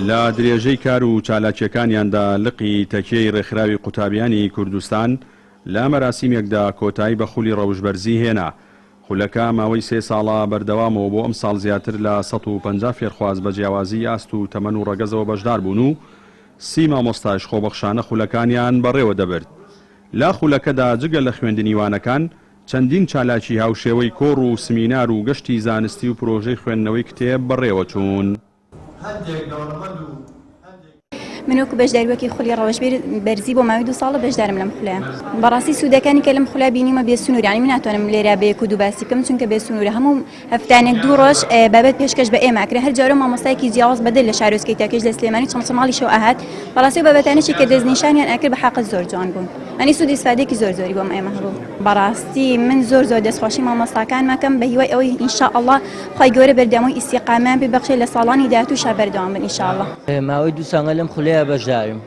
لە درێژەی کار و چالاکیەکانیاندا لقی تەکیەی ڕێکخراوی قوتابیانی کوردستان لە مەراسیمێکدا کۆتایی بە خولی ڕەوشبەرزی هێنا. خولەکە ماوەی 3 ساڵە بەردەوامەوە بۆ ئەم ساڵ زیاتر لە 150 فێرخواز بە جیاوازی ئاست و تەمەن و ڕەگەزەوە بەشدار بوون و 30 مامۆستاش خۆبەخشانە خولەکانیان بەڕێوە دەبرد. لا خولەکەدا جگە لە خوێندنیوانەکان چەندین چالاکی هاوشێوەی کۆڕ و سمینار و گەشتی زانستی و پرۆژەی خوێندنەوەی کتێب بەڕێوە چوون. منوکو بەشداریوەکی خولی ڕەوشبەرزی بۆ ماوەی 2 ساڵە بەشدارم لەم خولەیە. بەڕاستی سوودەکانی کە لەم خولە بینیمە بێ سنوور، یعنی من ناتوانم لێرە بە یەک و دوو باسی بکەم چونکە بێ سنوورە. هەموو هەفتانێک 2 ڕۆژ بابەت پێشکەش بە ئێمە ئەکرێ. هەر جارە مامۆستایەکی جیاواز بەدل لە شارۆچکەی تاکێش لە سلێمانی چەند ماڵی شەو ئاهات. بەڕاستی بابەتانێکی کە دەستنیشانیان ئەکرد بە حەقت زۆر جوان بوون. ئەنی سوودی ئیسفادەیەکی زۆر زۆری بۆم ئێمە هەبوو. بەڕاستی من زۆر دەستخۆشی مامۆستاکان مەکەم بە هیوای ئەوەی ئینشاءالله خوای گەورە بەردەوامەوەی ئیستیقامیان ببەخشێت لە ساڵانی داهاتووشا بەردەوام بن ئینشاءالله. ماوەی 2 ساڵە لەم خولەیە بەشدارم.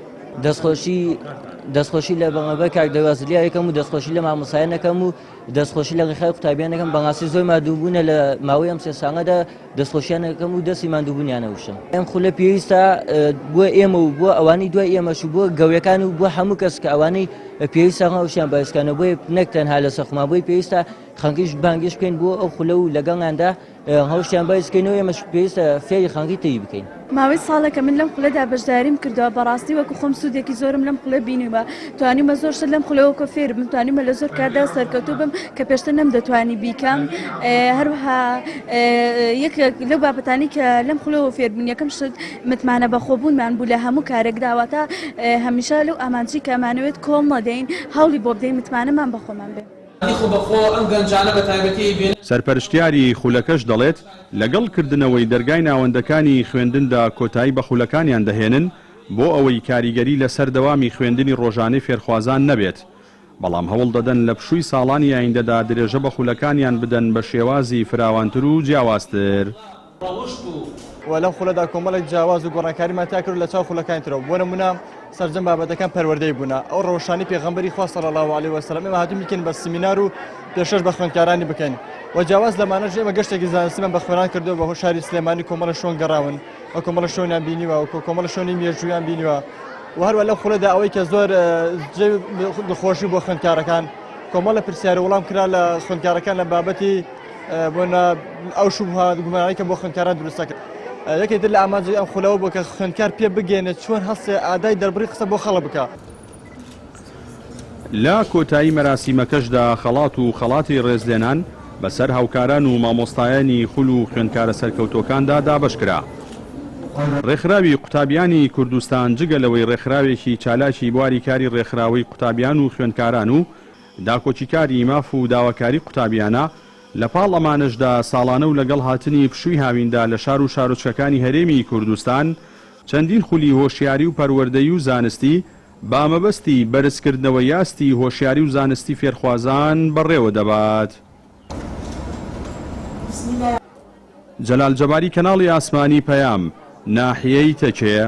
دەستخۆشی لە بەڵگەبەر کاردەوازلیای یەکەم و دەستخۆشی لە مامۆسایانەکەم و دەستخۆشی لە ڕێکخراوی قوتابیانەکەم بەڕاستی زۆر مادووبوونە لە ماوەی ئەم 3 ساڵەدا دەستخۆشیانەکەم و دەستی مادووبوونیانە وشم. ئەم خولە پێویستە بۆ ئێمە و بۆ ئەوانەی دوای ئێمەش و بۆ گەورەکان و بۆ هەموو کەس کە ئەوانەی پێویستە هەوشیان بەرزکانە بۆی نەک تەنها لە سەخما بۆی پێویستە خەڵکیش بانگێش بکەین بۆ ئەو خولە و لەگەڵیاندا هەوشیان بەرزکەینەوە ئێمەش پێویستە فێری خەڵکی تری بکەین. ماوەی ساڵێکە من لەم خولەدا بەشداریم کردەوە. بەڕاستی وەکو خۆم سوودێکی زۆرم لەم خولە بینیوە. توانیمە زۆر شت لەم خولەوەکە فێر بم، توانیمە لە زۆر کاردا سەرکەوتوو بم کە پێشتر نەمدەتوانی بیکەم. هەروەها یەکێک لەو بابەتانی کە لەم خولەوە فێر بوون یەکەم شت متمانە بەخۆبوونمان بوو لە هەموو کارێک داواتە هەمیشە لەو ئامانجی کە ئەمانەوێت کۆڵ نەدەین هەوڵی بۆ بدەین متمانەمان بەخۆمان بێ. سەرپەرشتیاری خولەکەش دەڵێت لەگەڵ کردنەوەی دەرگای ناوەندەکانی خوێندندا کۆتایی بە خولەکانیان دەهێنن بۆ ئەوەی کاریگەری لە سەردەوامی خوێندنی ڕۆژانەی فێرخوازان نەبێت، بەڵام هەوڵ دەدەن لە پشووی ساڵانی ئایندەدا درێژە بە خولەکانیان بدەن بە شێوازی فراوانتر و جیاوازتر. وەلەم خولەدا کۆمەڵێک جیاواز و گۆڕانکاریمان تا کرد لە چاو خولەکانی ترەوە. بۆ نمونە سەرجەم بابەتەکان پەروەردەی بوونە. ئەو ڕەوشانی پێغەمبەری خوا صلی الله علیه و سلم ئێمە هاتوو میکەین بە سمینار و پێشەش بە خوێندکارانی بکەین. و جیاواز لەمانەش ئێمە گەشتێکی زانستیمان بە خوێنان کردەوە بە شاری سلێمانی کۆمەڵە شۆن گەڕاون و کۆمەڵە شۆنیان بینیوە و کۆمەڵە شۆنی مێژوویان بینیوە. و هەروە لەم خولەدا ئەوەی کە زۆر دڵخۆشی بۆ خوێندکارەکان کۆمەڵە پرسیارە وەڵام کرا لە خوێندکارەکان لە بابەتی بۆنە ئەو شوبهە گومانەوەی کە بۆ خوێندکاران دروستە کرد. یەکێک لە ئامانجەی ئەم خولەوە بۆ کە خوێندکار پێ بگەێنێت چۆن هەستێ ئادای دەربڕی قسە بۆ خەڵک بکە. لە کۆتایی مەراسیمەکەشدا خەڵات و خەڵاتی ڕێزلێنان بەسەر هاوکاران و مامۆستایانی خول و خوێندکارە سەرکەوتۆکاندا دابەشکرا. ڕێکخراوی قوتابیانی کوردستان جگە لەوەی ڕێکخراوێکی چالاکی بواری کاری ڕێکخراوی قوتابیان و خوێندکاران و داکۆچیکاری ماف و داواکاری قوتابیانە لە پاڵ ئەمانشدا ساڵانە و لەگەڵ هاتنی پشووی هاویندا لە شار و شارۆچکەکانی هەرێمی کوردستان چەندین خولی هۆشیاری و پەروەردەی و زانستی با مەبەستی بەرزکردنەوە یاستی هۆشیاری و زانستی فێرخوازان بەڕێوە دەبات. جەلال جەباری کەناڵی ئاسمانی پەیام ناحیەی تەکێ.